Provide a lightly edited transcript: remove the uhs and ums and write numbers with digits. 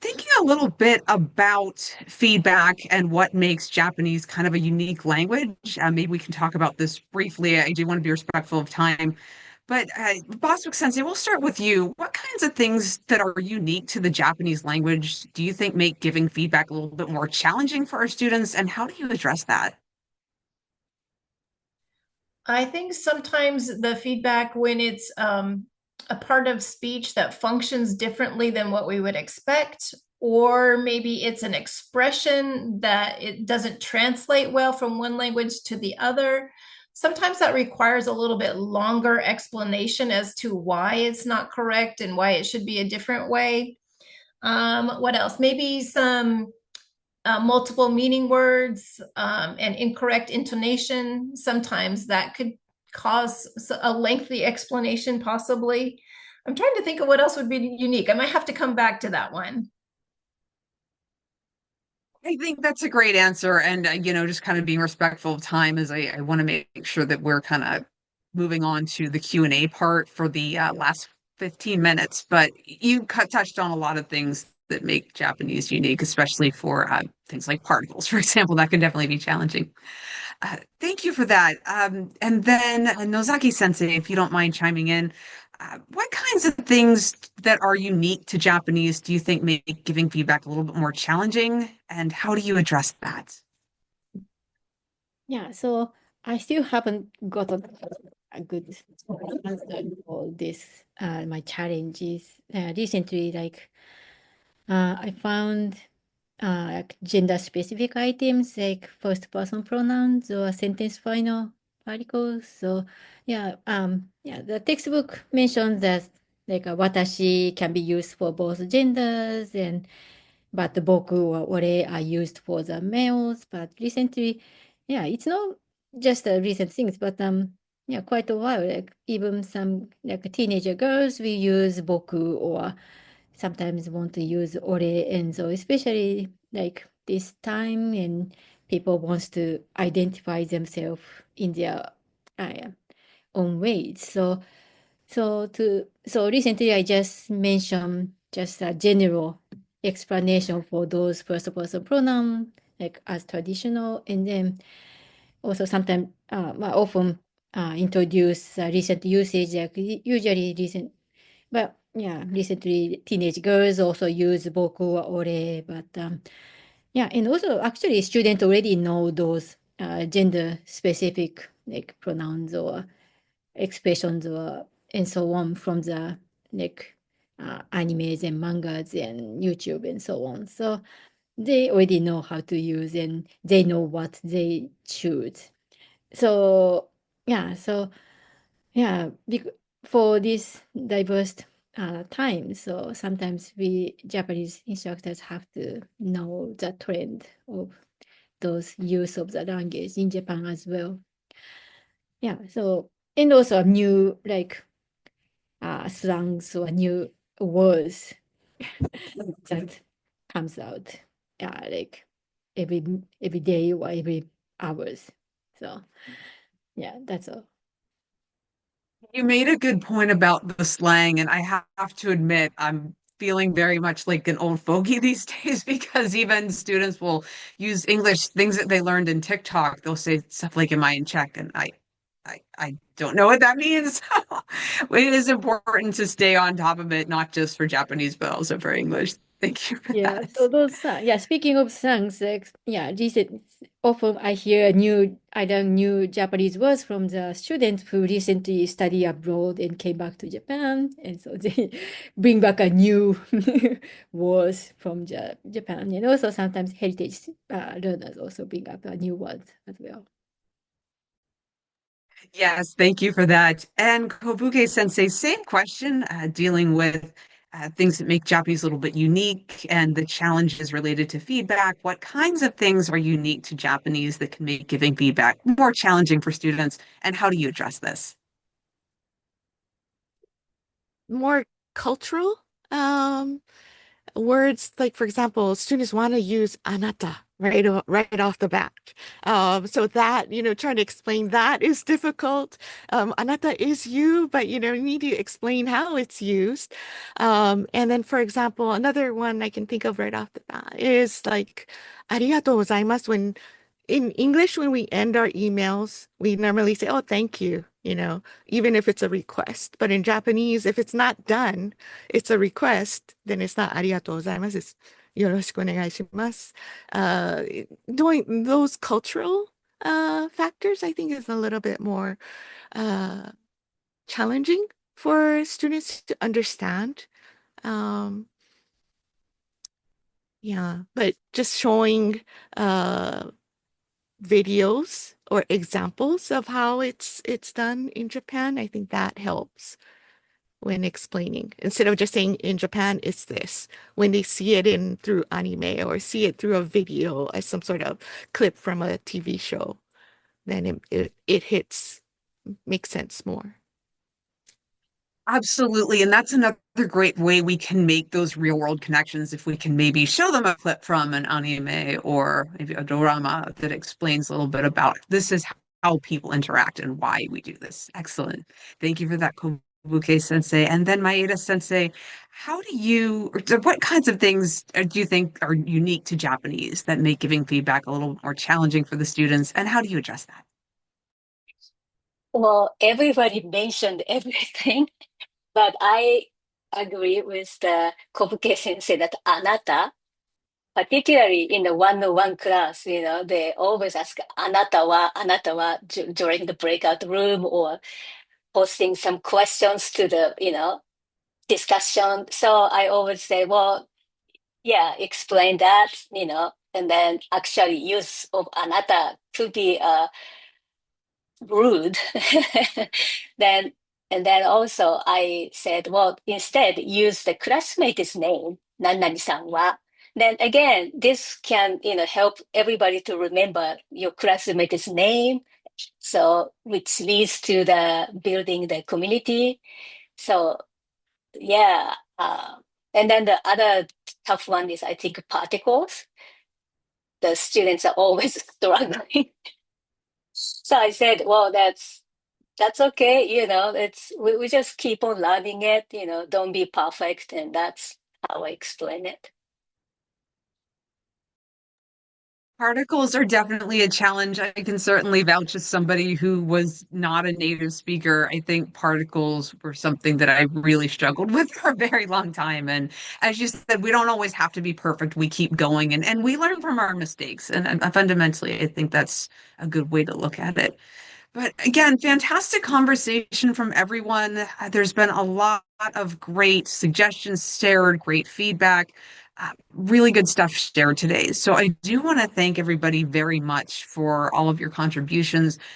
thinking a little bit about feedback and what makes Japanese kind of a unique language. Maybe we can talk about this briefly. I do want to be respectful of time. But Bostwick Sensei, we'll start with you. What kinds of things that are unique to the Japanese language do you think make giving feedback a little bit more challenging for our students, and how do you address that? I think sometimes the feedback when it's a part of speech that functions differently than what we would expect, or maybe it's an expression that it doesn't translate well from one language to the other. Sometimes that requires a little bit longer explanation as to why it's not correct and why it should be a different way. What else? Maybe some multiple meaning words and incorrect intonation. Sometimes that could cause a lengthy explanation, possibly. I'm trying to think of what else would be unique. I might have to come back to that one. I think that's a great answer. And, just kind of being respectful of time as I want to make sure that we're kind of moving on to the Q&A part for the last 15 minutes. But you touched on a lot of things that make Japanese unique, especially for things like particles, for example, that can definitely be challenging. Thank you for that. And then Nozaki Sensei, if you don't mind chiming in, what kinds of things that are unique to Japanese do you think make giving feedback a little bit more challenging? And how do you address that? Yeah, so I still haven't got a good answer for this, my challenges. Recently, I found like gender-specific items like first-person pronouns or sentence final particles. So yeah, the textbook mentions that like watashi can be used for both genders, and but the boku or ore are used for the males. But recently, yeah, it's not just recent things, but yeah, quite a while. Like even some like teenager girls will use boku or sometimes want to use ore, and so especially like this time and people wants to identify themselves in their uh, own ways. So recently I just mentioned just a general explanation for those first person pronoun like as traditional, and then also sometimes often introduce recent usage like usually recent, but yeah, recently teenage girls also use boku or ore, but yeah, and also actually students already know those gender specific like pronouns or expressions or and so on from the like animes and mangas and YouTube and so on. So they already know how to use and they know what they choose. So yeah, for this diverse time, so sometimes we Japanese instructors have to know the trend of those use of the language in Japan as well. Yeah, so and also new like slangs or new words that comes out like every every day or every hours. So yeah, that's all. You made a good point about the slang, and I have to admit, I'm feeling very much like an old fogey these days because even students will use English things that they learned in TikTok. They'll say stuff like, "Am I in check?" And I don't know what that means. It is important to stay on top of it, not just for Japanese, but also for English. Thank you for Yeah, that. so those yeah, speaking of slangs, like, yeah, often I hear either new Japanese words from the students who recently studied abroad and came back to Japan, and so they bring back a new words from Japan, and also sometimes heritage learners also bring up new words as well. Yes, thank you for that. And Kobuke Sensei, same question, dealing with things that make Japanese a little bit unique and the challenges related to feedback. What kinds of things are unique to Japanese that can make giving feedback more challenging for students, and how do you address this? More cultural words, like for example, students want to use anata right off the bat. So that, trying to explain that is difficult. Anata is you, but you need to explain how it's used. And then, for example, another one I can think of right off the bat is like, ありがとうございます when in English, when we end our emails, we normally say, oh, thank you, even if it's a request. But in Japanese, if it's not done, it's a request, then it's not ありがとうございます. It's よろしくお願いします. Doing those cultural factors, I think, is a little bit more challenging for students to understand. Yeah, but just showing videos or examples of how it's done in Japan, I think that helps when explaining. Instead of just saying in Japan it's this, when they see it in through anime or see it through a video as some sort of clip from a TV show, then it hits, makes sense more. Absolutely. And that's another great way we can make those real world connections if we can maybe show them a clip from an anime or maybe a dorama that explains a little bit about this is how people interact and why we do this. Excellent. Thank you for that, Kobuke sensei. And then Maeda sensei, what kinds of things do you think are unique to Japanese that make giving feedback a little more challenging for the students? And how do you address that? Well, everybody mentioned everything, but I agree with the Kobuke sensei that anata, particularly in the one-on-one class, they always ask anata wa during the breakout room or posting some questions to the, discussion. So I always say, well, yeah, explain that, and then actually use of anata could be rude. then and then also I said, well, instead use the classmate's name, Nannani-san wa. Then again, this can help everybody to remember your classmate's name. So which leads to the building the community. So yeah. And then the other tough one is I think particles. The students are always struggling. So I said, well, that's okay, we just keep on learning it, don't be perfect, and that's how I explain it. Particles are definitely a challenge. I can certainly vouch as somebody who was not a native speaker. I think particles were something that I really struggled with for a very long time. And as you said, we don't always have to be perfect. We keep going and we learn from our mistakes. And fundamentally, I think that's a good way to look at it. But again, fantastic conversation from everyone. There's been a lot of great suggestions shared, great feedback, really good stuff shared today. So I do want to thank everybody very much for all of your contributions.